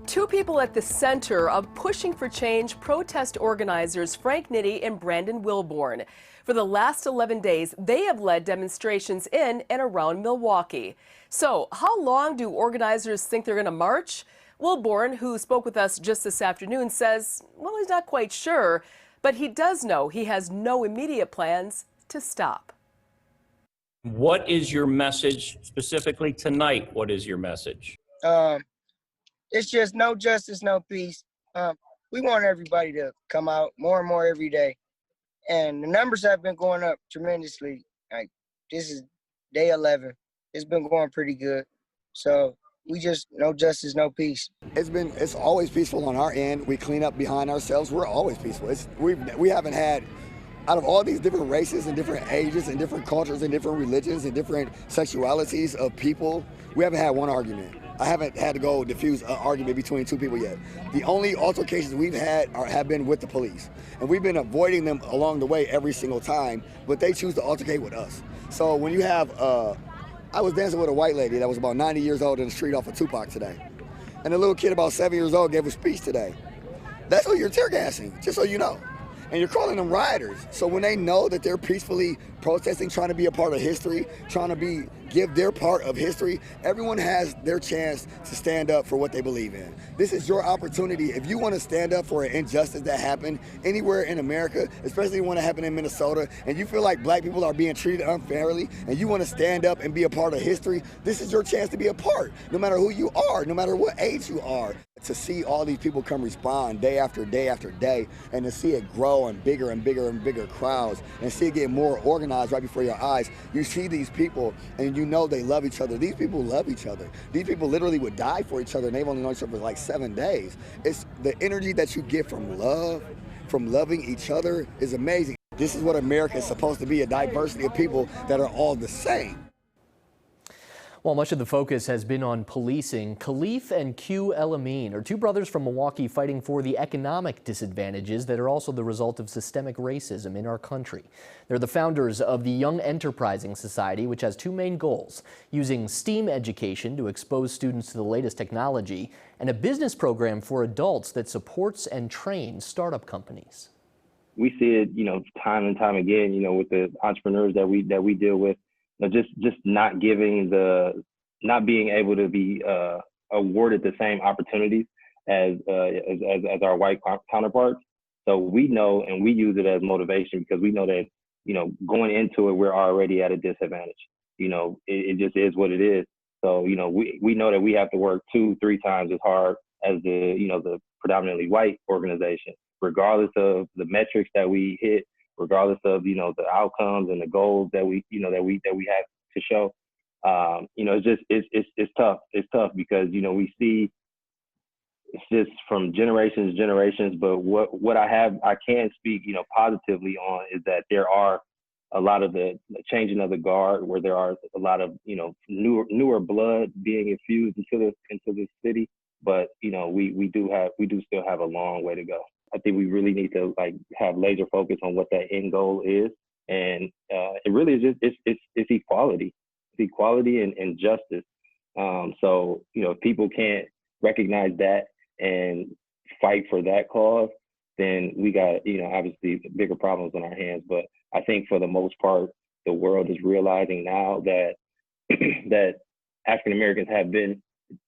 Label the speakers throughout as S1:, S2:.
S1: Two people at the center of pushing for change, protest organizers Frank Nitti and Brandon Wilborn. For the last 11 days, they have led demonstrations in and around Milwaukee. So how long do organizers think they're going to march? Wilborn, who spoke with us just this afternoon, says, well, he's not quite sure, but he does know he has no immediate plans to stop.
S2: What is your message specifically tonight? What is your message?
S3: It's just no justice, no peace. We want everybody to come out more and more every day. And the numbers have been going up tremendously. Like, this is day 11. It's been going pretty good. So we just, no justice, no peace.
S4: It's always peaceful on our end. We clean up behind ourselves. We're always peaceful. We haven't had, out of all these different races and different ages and different cultures and different religions and different sexualities of people, we haven't had one argument. I haven't had to go diffuse an argument between two people yet. The only altercations we've had have been with the police. And we've been avoiding them along the way every single time, but they choose to altercate with us. So when you have, I was dancing with a white lady that was about 90 years old in the street off of Tupac today. And a little kid about 7 years old gave a speech today. That's who you're tear gassing, just so you know. And you're calling them rioters. So when they know that they're peacefully protesting, trying to be a part of history, trying to give their part of history, everyone has their chance to stand up for what they believe in. This is your opportunity. If you want to stand up for an injustice that happened anywhere in America, especially when it happened in Minnesota, and you feel like black people are being treated unfairly, and you want to stand up and be a part of history, this is your chance to be a part, no matter who you are, no matter what age you are. To see all these people come respond day after day after day, and to see it grow and bigger and bigger and bigger crowds, and see it get more organized right before your eyes. You see these people, and you know they love each other. These people love each other. These people literally would die for each other, and they've only known each other for like 7 days. It's the energy that you get from love, from loving each other, is amazing. This is what America is supposed to be, a diversity of people that are all the same.
S5: While much of the focus has been on policing, Khalif and Q El-Amin are two brothers from Milwaukee fighting for the economic disadvantages that are also the result of systemic racism in our country. They're the founders of the Young Enterprising Society, which has two main goals: using STEAM education to expose students to the latest technology, and a business program for adults that supports and trains startup companies.
S6: We see it, time and time again, with the entrepreneurs that we deal with. Just not being able to be awarded the same opportunities as our white counterparts. So we know, and we use it as motivation, because we know that, going into it, we're already at a disadvantage. It just is what it is. So, we know that we have to work 2-3 times as hard as the predominantly white organization, regardless of the metrics that we hit, regardless of the outcomes and the goals that we have to show. It's tough. It's tough because we see it's just from generations to generations. But what I can speak positively on is that there are a lot of the changing of the guard, where there are a lot of newer blood being infused into the city. But we do still have a long way to go. I think we really need to have laser focus on what that end goal is, and it really is just it's equality, and justice. So if people can't recognize that and fight for that cause, then we got obviously bigger problems on our hands. But I think for the most part, the world is realizing now that that African Americans have been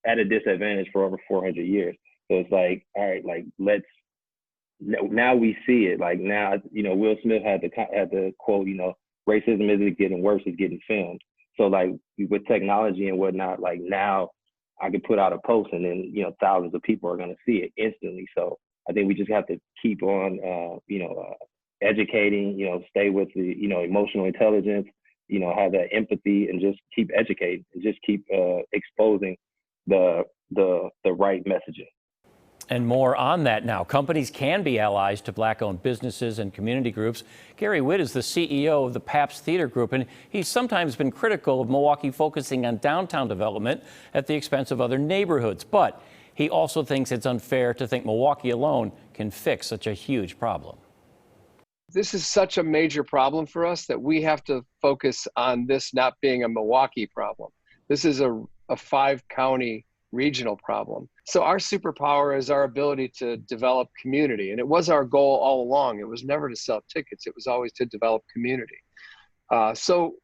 S6: at a disadvantage for over 400 years. So it's all right, let's. Now we see it. Now, Will Smith had the quote, racism isn't getting worse, it's getting filmed. So with technology and whatnot, now I can put out a post and then, thousands of people are going to see it instantly. So I think we just have to keep on, educating, stay with the, emotional intelligence, have that empathy, and just keep educating and just keep exposing the right messaging.
S2: And more on that now. Companies can be allies to Black-owned businesses and community groups. Gary Witt is the CEO of the Paps Theater Group, and he's sometimes been critical of Milwaukee focusing on downtown development at the expense of other neighborhoods. But he also thinks it's unfair to think Milwaukee alone can fix such a huge problem.
S7: This is such a major problem for us that we have to focus on this not being a Milwaukee problem. This is a 5-county regional problem. So our superpower is our ability to develop community. And it was our goal all along. It was never to sell tickets. It was always to develop community. So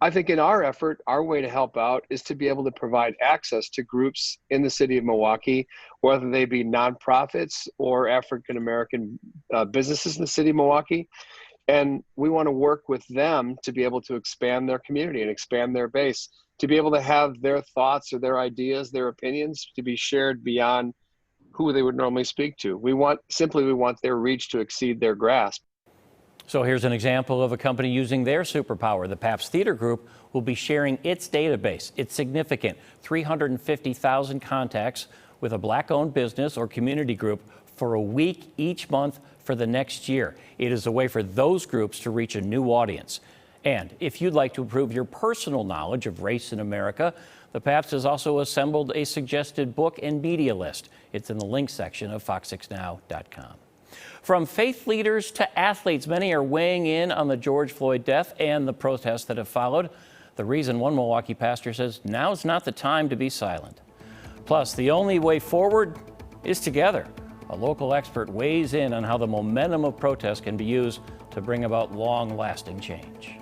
S7: I think in our effort, our way to help out is to be able to provide access to groups in the city of Milwaukee, whether they be nonprofits or African-American businesses in the city of Milwaukee. And we want to work with them to be able to expand their community and expand their base, to be able to have their thoughts or their ideas, their opinions to be shared beyond who they would normally speak to. We want their reach to exceed their grasp.
S2: So here's an example of a company using their superpower. The Paps Theater Group will be sharing its database. It's significant, 350,000 contacts with a Black-owned business or community group for a week each month for the next year. It is a way for those groups to reach a new audience. And if you'd like to improve your personal knowledge of race in America, the Paps has also assembled a suggested book and media list. It's in the link section of fox6now.com. From faith leaders to athletes, many are weighing in on the George Floyd death and the protests that have followed. The reason, one Milwaukee pastor says, now's not the time to be silent. Plus, the only way forward is together. A local expert weighs in on how the momentum of protests can be used to bring about long-lasting change.